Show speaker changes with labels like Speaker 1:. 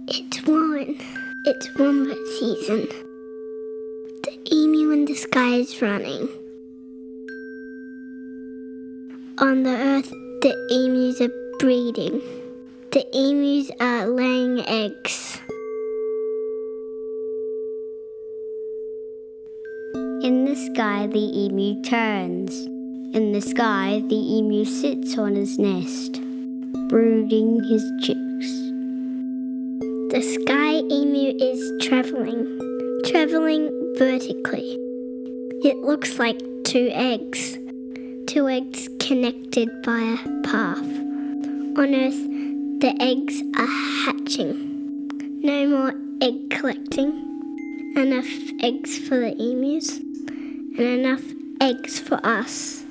Speaker 1: It's one. It's wombat season. The emu in the sky is running. On the earth, the emus are breeding. The emus are laying eggs.
Speaker 2: In the sky, the emu turns. In the sky, the emu sits on his nest, brooding his chicks.
Speaker 1: The sky emu is travelling vertically. It looks like two eggs connected by a path. On Earth, the eggs are hatching. No more egg collecting. Enough eggs for the emus and enough eggs for us.